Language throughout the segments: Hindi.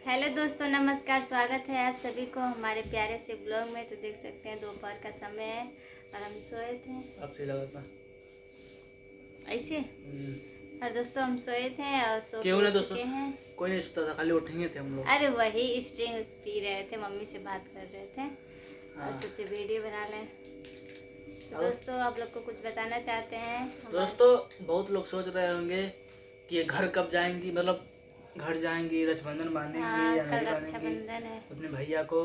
हेलो दोस्तों, नमस्कार। स्वागत है आप सभी को हमारे प्यारे से ब्लॉग में। तो देख सकते हैं दोपहर का समय है और हम सोए थे अब सही लगा था। ऐसे। और दोस्तों हम सोए थे और सो के क्यों ना उठ दोस्तों, चुके हैं। कोई नहीं सोता था, खाली उठेंगे थे हम लोग। अरे वही स्ट्रिंग पी रहे थे, मम्मी से बात कर रहे थे और हाँ। सोचे वीडियो बना लें। तो और दोस्तों आप लोग को कुछ बताना चाहते हैं दोस्तों, बहुत लोग सोच रहे होंगे कि ये घर कब जाएंगी, मतलब घर जाएंगी, रक्षाबंधन बांधेंगी हाँ, या कल नहीं बांधेंगी रक्षाबंधन है। अपने भैया को।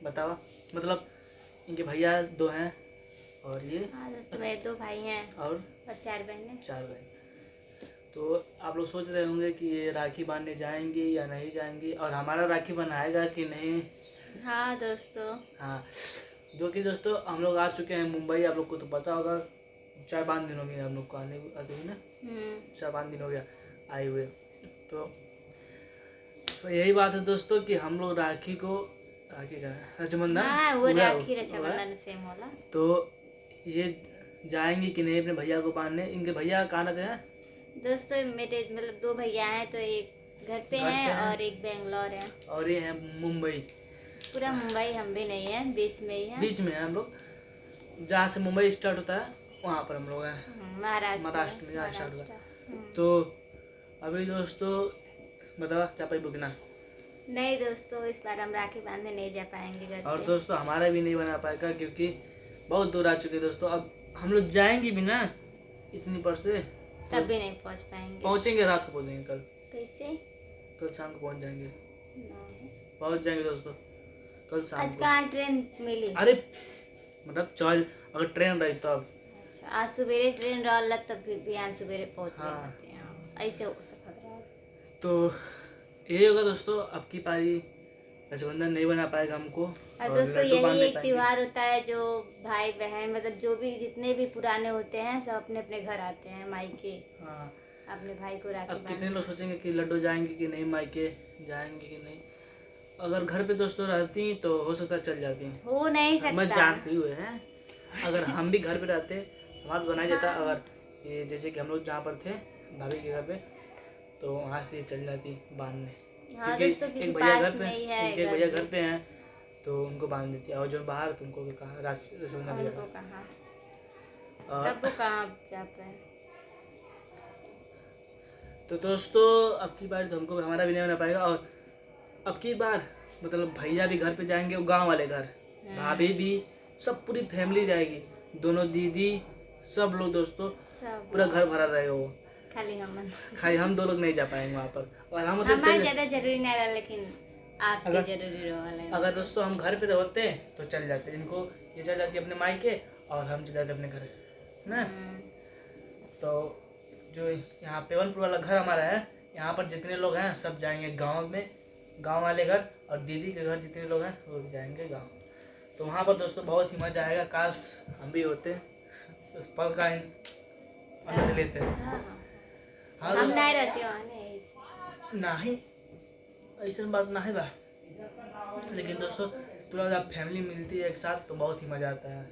बताओ, मतलब इनके भैया 2 हैं और ये हाँ दोस्तों, मेरे 2 भाई हैं और और 4 बहनें। 4 बहन। तो आप लोग सोच रहे होंगे कि ये राखी बांधने जाएंगी या नहीं जाएंगी, और हमारा राखी बंधाएगा कि नहीं। हाँ दोस्तों। हाँ, जो कि दोस्तों हम लोग आ चुके हैं मुंबई। आप लोग को तो पता होगा, 4-5 दिन हो गए हम लोग को आते हुए ना। 4-5 दिन हो गया आए हुए। तो यही बात है दोस्तों कि हम लोग राखी का रक्षाबंधन हाँ, वो हुआ राखी रक्षाबंधन सेम होला। तो ये जाएंगी कि नहीं अपने भैया को बांधने। इनके भैया कहाँ रहते हैं दोस्तों मेरे मतलब 2 भैया हैं, तो एक घर पे हैं और एक बेंगलोर है। और ये हैं मुंबई। पूरा मुंबई हम भी नहीं है, बीच में ही है। बीच में है हम लोग, जहाँ से मुंबई स्टार्ट होता है वहाँ पर हम लोग हैं। महाराष्ट्र में जहाँ स्टार्ट होता है। हम्म। तो अभी दोस्तों बताओ, जा पाई बुकना। नहीं दोस्तों, इस बार हम राखी बांधने नहीं जा पाएंगे घर और पे। दोस्तों हमारा भी नहीं बना पाएगा क्योंकि बहुत दूर आ चुके दोस्तों। अब हम लोग जाएंगे भी ना इतनी पर से, तो तब भी नहीं पहुंच पाएंगे। पहुंचेंगे, रात को पहुंचेंगे। कैसे? कल शाम को पहुंच जाएंगे। नहीं। पहुंच जाएंगे दोस्तों कल शाम आज को। कहाँ ट्रेन मिली? अरे मतलब चल, अगर ट्रेन रही तब। अच्छा, आज सवेरे ट्रेन रहल तब फिर बिहान सवेरे पहुंच गए हाँ। रहते हैं। ऐसे हो सकता है। तो यही होगा दोस्तों, अब की पारी रक्षाबंधन नहीं बना पाएगा हमको और और दोस्तों लड्डू बांध यही नहीं एक पाएंगे। त्योहार होता है जो भाई बहन मतलब जो भी जितने भी पुराने होते हैं सब अपने अपने घर आते हैं मायके हाँ। अपने भाई को राखी अब कितने बांधने। लोग सोचेंगे कि लड्डू जाएंगे कि नहीं, मायके जाएंगे कि नहीं। अगर घर पे दोस्तों रहती तो हो सकता है चल जाती। हो नहीं मैं सकता। जानती हुए हैं, अगर हम भी घर पे रहते हमारा तो बनाया जाता। हाँ। अगर ये जैसे कि हम लोग जहाँ पर थे भाभी के घर पे, तो वहाँ से चल जाती बांधने। हाँ क्योंकि दोस्तों, क्योंकि एक भैया पास घर पे में ही है इनके एक घर भैया भी। घर पे हैं तो उनको बांध देती है, और जो बाहर तुमको कहा रसगुल्ला उनको भैया। कहाँ, और तब वो कहाँ जा पाए। तो दोस्तों अब की बार तो हमको हमारा भी नहीं बना पाएगा। और अब की बार मतलब भैया भी घर पे जाएंगे, वो गांव वाले घर, भाभी भी, सब पूरी फैमिली जाएगी, दोनों दीदी, सब लोग दोस्तों, सब पूरा घर भरा रहेगा वो। खाली हम खाली हम 2 लोग नहीं जा पाएंगे वहाँ पर। और हम मतलब हमारे चल, ज्यादा जरूरी नहीं रहा, लेकिन आपके अगर जरूरी रहा। अगर दोस्तों हम घर पे होते तो चल जाते। इनको ये चल जाती अपने मायके और हम चल जाते अपने घर ना। तो जो यहाँ पेवनपुर वाला घर हमारा है, यहाँ पर जितने लोग हैं सब जाएंगे गांव में, गांव वाले घर, और दीदी के घर जितने लोग हैं वो भी जाएंगे गांव। तो वहाँ पर दोस्तों बहुत ही मज़ा आएगा। काश हम भी होते, उस पल का आनंद लेते हैं। हाँ हम दोस्तों, नहीं रहती हूँ नहीं ऐसा बात नहीं बा, लेकिन दोस्तों पूरा जब फैमिली मिलती है एक साथ तो बहुत ही मज़ा आता है।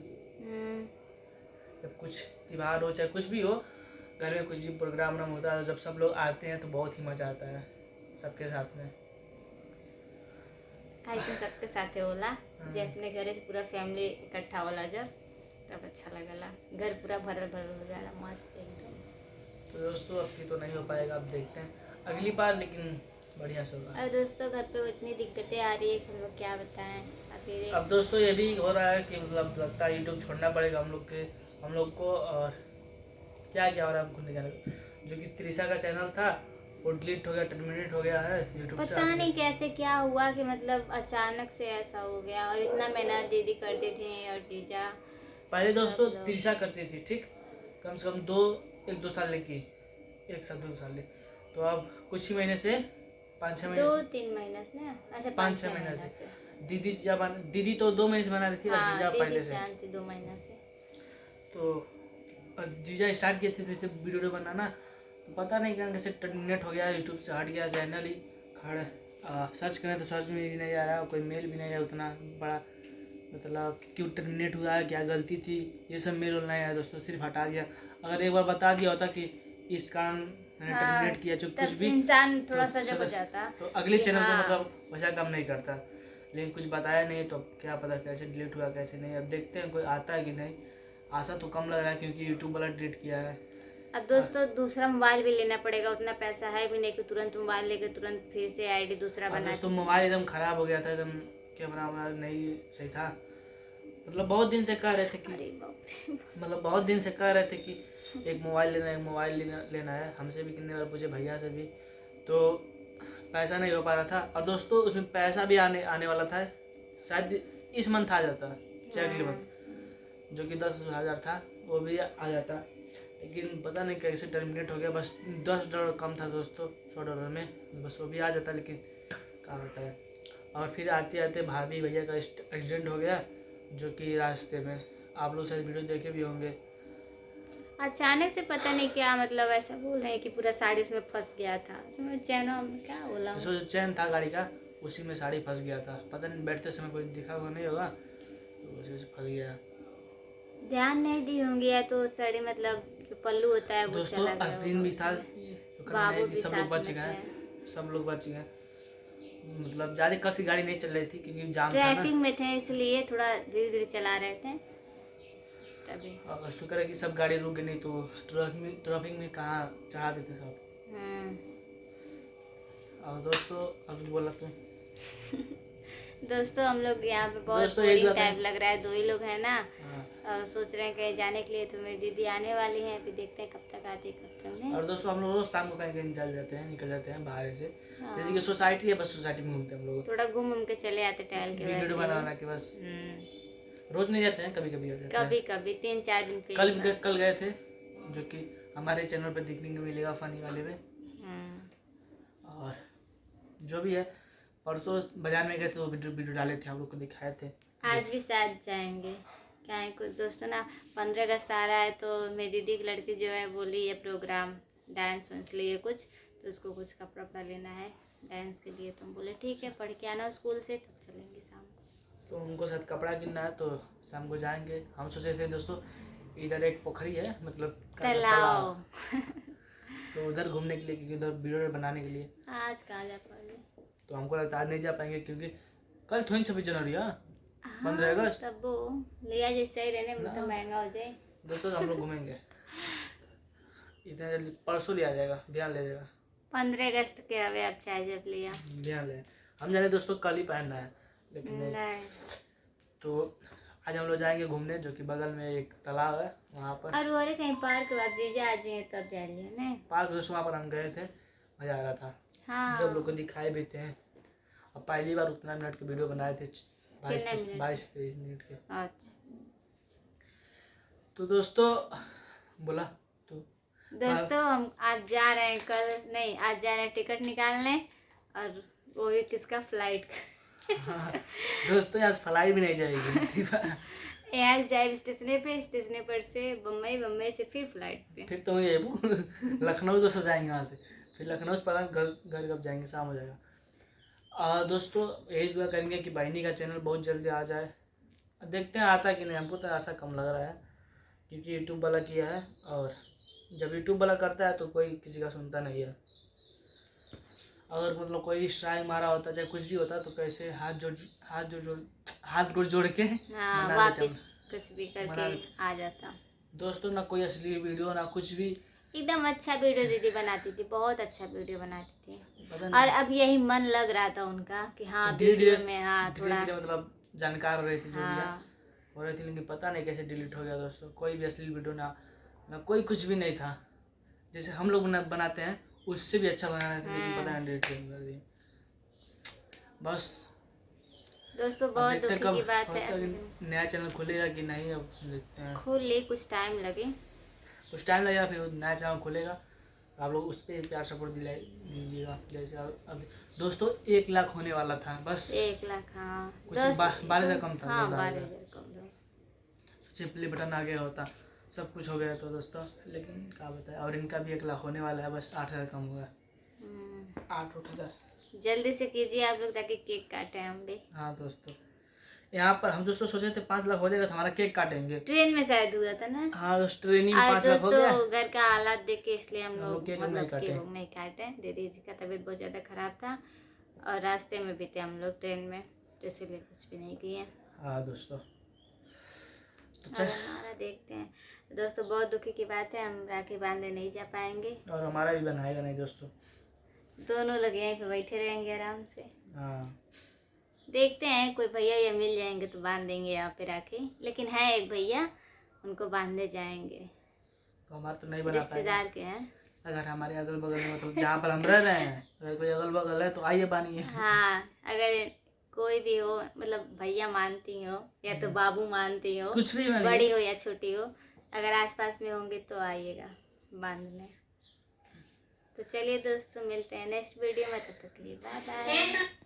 जब कुछ त्योहार हो चाहे कुछ भी हो, घर में कुछ भी प्रोग्राम होता है, जब सब लोग आते हैं तो बहुत ही मज़ा आता है सबके साथ में। ऐसे सबके साथे होला जे अपने घरे से पूरा फैमिली इकट्ठा होला जब, तब अच्छा लगला। घर पूरा भरल भरल हो जाला, मस्त एकदम। तो दोस्तों अब की तो नहीं हो पाएगा, अब देखते हैं अगली बार, लेकिन बढ़िया से होगा। और दोस्तों घर पे इतनी दिक्कतें आ रही है कि हम लोग क्या बताएं। अभी अब दोस्तों ये भी हो रहा है कि मतलब लगता है यूट्यूब छोड़ना पड़ेगा हम लोग को। और क्या क्या हो रहा है हमको नहीं जाने, जो कि त्रिशा का चैनल था वो डिलीट हो गया, टर्मिनेट हो गया है यूट्यूब से। पता नहीं कैसे क्या हुआ कि मतलब अचानक से ऐसा हो गया। और इतना मेहनत दीदी करती थी और जीजा। पहले दोस्तों सब लोग। त्रिशा करती थी ठीक, कम से कम 1-2 साल की, 1 साल 2 साल। तो अब कुछ ही महीने से 5-6 महीने से 2-3 महीने से ना, अच्छा 5-6 5-6 महीने महीना से। दीदी तो 2 महीने से बना रही थी, और हाँ, जीजा दीदी पहले से। जानती 2 महीना से। तो जीजा स्टार्ट किए थे फिर से वीडियो बनाना, तो पता नहीं क्या कैसे टर्मिनेट हो गया, यूट्यूब से हट गया चैनल ही खड़ा। सर्च करें तो सर्च में भी नहीं आ रहा, कोई मेल भी नहीं आया उतना बड़ा, मतलब क्यों टर्मिनेट हुआ है, क्या गलती थी, ये सब मेल नहीं आया दोस्तों, सिर्फ हटा दिया। अगर एक बार बता दिया होता कि इस कारण मैंने हाँ, टर्मिनेट किया जो कुछ तब भी, इंसान थोड़ा तो सजग हो जाता। तो अगले कि चैनल पे हाँ। मतलब वैसा काम नहीं करता। लेकिन कुछ बताया नहीं तो अब क्या पता कैसे डिलीट हुआ कैसे नहीं। अब देखते हैं कोई आता है कि नहीं। आशा तो कम लग रहा है क्योंकि यूट्यूब वाला डिलीट किया है। अब दोस्तों दूसरा मोबाइल भी लेना पड़ेगा, उतना पैसा है भी नहीं कि तुरंत मोबाइल लेके तुरंत फिर से आईडी दूसरा और बना दोस्तों के। मोबाइल एकदम ख़राब हो गया था, एकदम कैमरा वैमरा नहीं सही था। मतलब बहुत दिन से कह रहे थे कि अरे बाप रे। मतलब बहुत दिन से कह रहे थे कि एक मोबाइल लेना है। हमसे भी कितने बार पूछे, भैया से भी, तो पैसा नहीं हो पा रहा था। और दोस्तों उसमें पैसा भी आने आने वाला था, शायद इस मंथ आ जाता चेक अगले मंथ, जो कि 10,000 था वो भी आ जाता। लेकिन पता नहीं कैसे टर्मिनेट हो गया। बस $10 कम था दोस्तों, $100 में, बस वो भी आ जाता। लेकिन क्या होता है। और फिर आते आते भाभी भैया का एक्सीडेंट हो गया, जो कि रास्ते में, आप लोग शायद वीडियो देखे भी होंगे। अचानक से पता नहीं क्या मतलब ऐसा बोल रहे हैं कि पूरा साड़ी उसमें फंस गया था। तो मैं चैनल में क्या बोला जो चैन था गाड़ी का उसी में साड़ी फंस गया था। पता नहीं बैठते समय कोई दिखा हुआ नहीं होगा, तो उसी से फंस गया। ध्यान नहीं दी होंगी, या तो साड़ी मतलब जो पल्लू होता है वो दोस्तों चला गया आस्तीन होगा भी था, उसमें। तो करना बाबू है कि भी सब लोग साथ बच में गए, थे। सब लोग बच गए। मतलब ज़्यादा कस की गाड़ी नहीं चल रही थी क्योंकि जाम था ना। ट्रैफिक में थे इसलिए थोड़ा धीरे धीरे चला रहे थे तभी। और शुक्र है कि सब गाड़ी रुक गई, नहीं तो ट्रैफिक में कहाँ चढ़ा देते सब। हम्म। और दोस्तों अब कुछ बोला तुम। दोस्तों हम लोग यहाँ पे बहुत दोस्तों एक बोरिंग बात टाइप है। लग रहा है, 2 ही लोग हैं ना। हाँ। और सोच रहे हैं कहीं जाने के लिए, तो मेरी दीदी आने वाली है, फिर देखते हैं कब तक आती है कब तक नहीं। और दोस्तों हम लोग रोज शाम को कहीं कहीं निकल जाते हैं बाहर से। हाँ। जैसे कि सोसाइटी है, बस सोसाइटी में घूमते हैं हम लोग, थोड़ा घूम घूम के चले आते टहल के वीडियो वैसे बना ही। के बस। हम्म। रोज नहीं जाते हैं, कभी कभी जाते हैं। कभी कभी 3-4 दिन पे कल एक बार। कल गए थे, जो कि हमारे चैनल पे देखने को मिलेगा फनी वाले में। हम्म। और जो भी है, परसों बाजार में गए थे तो वीडियो डाले थे, आप लोग को दिखाए थे। आज भी साथ जाएंगे। क्या है कुछ दोस्तों ना, 15 अगस्त आ रहा है, तो मेरी दीदी की लड़की जो है बोली है प्रोग्राम डांस वांस लिए कुछ, तो उसको कुछ कपड़ा वपड़ा लेना है डांस के लिए। तो हम बोले ठीक है, पढ़ के आना स्कूल से, तब चलेंगे शाम को। तो उनको साथ कपड़ा किनना है, तो शाम को जाएंगे। हम सोचे थे दोस्तों इधर एक पोखरी है, मतलब तालाब। तो उधर घूमने के लिए, क्योंकि उधर वीडियो बनाने के लिए। आज कहाँ जा पाएंगे। तो हमको लगता है आज नहीं जा पाएंगे, क्योंकि कल थोड़ी 26 जनवरी है, 15 हाँ अगस्त तब वो लिया जैसे ही रहने में ना। तो महंगा हो जाए। दोस्तों हम लोग घूमेंगे इधर, परसों लिया जाएगा, ध्यान ले जाएगा। 15 अगस्त के हवे अब चाहे जब लिया। ध्यान ले, हम जाने दोस्तों कल ही पहनना है, लेकिन नहीं। नहीं। तो आज हम लोग जाएंगे घूमने, जो कि बगल में एक तालाब है वहाँ पर। और वो अरे कहीं पार्क अब जीजा आ जाए तब जा लिया नहीं। पार्क दोस्तों वहाँ पर हम गए थे, मज़ा आ रहा था। हाँ। जब लोग को दिखाए भी थे। और पहली बार उतना मिनट के वीडियो बनाए थे, कितने मिनट? 22-23 मिनट के। अच्छा तो दोस्तों बोला तो दोस्तों हम आज जा रहे हैं, कल नहीं आज जा रहे हैं टिकट निकालने, और वो भी किसका, फ्लाइट का। हाँ, दोस्तों आज फ्लाइट भी नहीं जाएगी। यहाँ से जाए स्टेशन पर से बम्बई, बम्बई से फिर फ्लाइट पे। फिर तो ये लखनऊ दोस्तों जाएंगे वहाँ से, फिर लखनऊ से पता घर कब जाएंगे, शाम हो जाएगा। दोस्तों यही दुआ करेंगे कि बहनी का चैनल बहुत जल्दी आ जाए। देखते हैं आता है कि नहीं, हमको तो ऐसा कम लग रहा है, क्योंकि यूट्यूब वाला किया है, और जब यूट्यूब वाला करता है तो कोई किसी का सुनता नहीं है। अगर मतलब कोई स्ट्राइक मारा होता चाहे कुछ भी होता, तो कैसे हाथ गोड़ जोड़ के हाँ मना देते वापिस कुछ भी मना करके देते। आ जाता। दोस्तों ना कोई असली वीडियो ना कुछ भी, एकदम अच्छा वीडियो दीदी बनाती थी, बहुत अच्छा वीडियो बनाती थी। पता और नहीं अब यही मन लग रहा था उनका कि हाँ धीरे वीडियो धीरे में हाँ थोड़ा मतलब जानकार हो रही थी, जो भी है हाँ हो रही थी। लेकिन पता नहीं कैसे डिलीट हो गया दोस्तों, कोई भी असली वीडियो ना कोई कुछ भी नहीं था। जैसे हम लोग बनाते हैं उससे भी अच्छा बना रहे थे, लेकिन पता नहीं डिलीट कर दिए बस। दोस्तों अब बहुत देखते हैं दुखी की कब बात है। नया चैनल खुलेगा कि नहीं, अब देखते हैं। खुले कुछ टाइम लगे। कुछ टाइम लगेगा, फिर नया चैनल खुलेगा, आप लोग उस पर प्यार सपोर्ट दीजिएगा। जैसे अब दोस्तों 1 लाख होने वाला था, बस 1 लाख हाँ कुछ 10 12,000 कम था, हाँ 12,000। 12,000 कम रहा। सोचे प्ले बटन आ गया होता, सब कुछ हो गया तो दोस्तों, लेकिन क्या बताए। और इनका भी 1 लाख होने वाला है, बस 8,000 कम हुआ, 8,000। जल्दी से कीजिए आप लोग ताकि केक काटे हम भी। हाँ दोस्तों यहाँ पर हम दोस्तों सोचे थे 5 लाख हो जाएगा तो हमारा केक काटेंगे। ट्रेन में शायद हुआ था ना। हाँ उस ट्रेनिंग और 5 लाख हो गया। दोस्तों घर का हालात देख के इसलिए हम लोग केक मतलब नहीं काटे। केक नहीं काटे। दीदी जी का तबीयत बहुत ज़्यादा ख़राब था और रास्ते में भी थे हम लोग ट्रेन में, तो इसीलिए कुछ भी नहीं किए। हाँ दोस्तों तो और हमारा देखते हैं दोस्तों, बहुत दुखी की बात है, हम राखी बांधने नहीं जा पाएंगे। और हमारा भी बनाएगा नहीं दोस्तों। दोनों लोग यहीं पे बैठे रहेंगे आराम से। हाँ देखते हैं कोई भैया या मिल जाएंगे तो बांध देंगे यहाँ पे राखी, लेकिन है एक भैया, उनको बांधने जाएंगे। तो हमारा तो नहीं बना पाएगा। रिश्तेदार के हैं। अगर हमारे अगल बगल में मतलब जहाँ पर हम रह रहे हैं अगर कोई अगल बगल है तो आइए बानिए। हाँ, अगर कोई भी हो, मतलब भैया मानती हो या तो बाबू मानती हो, कुछ भी मानिए। बड़ी हो या छोटी हो, अगर आसपास में होंगे तो आइएगा बांधने। तो चलिए दोस्तों, मिलते हैं नेक्स्ट वीडियो में, तब तक के लिए बाय बाय।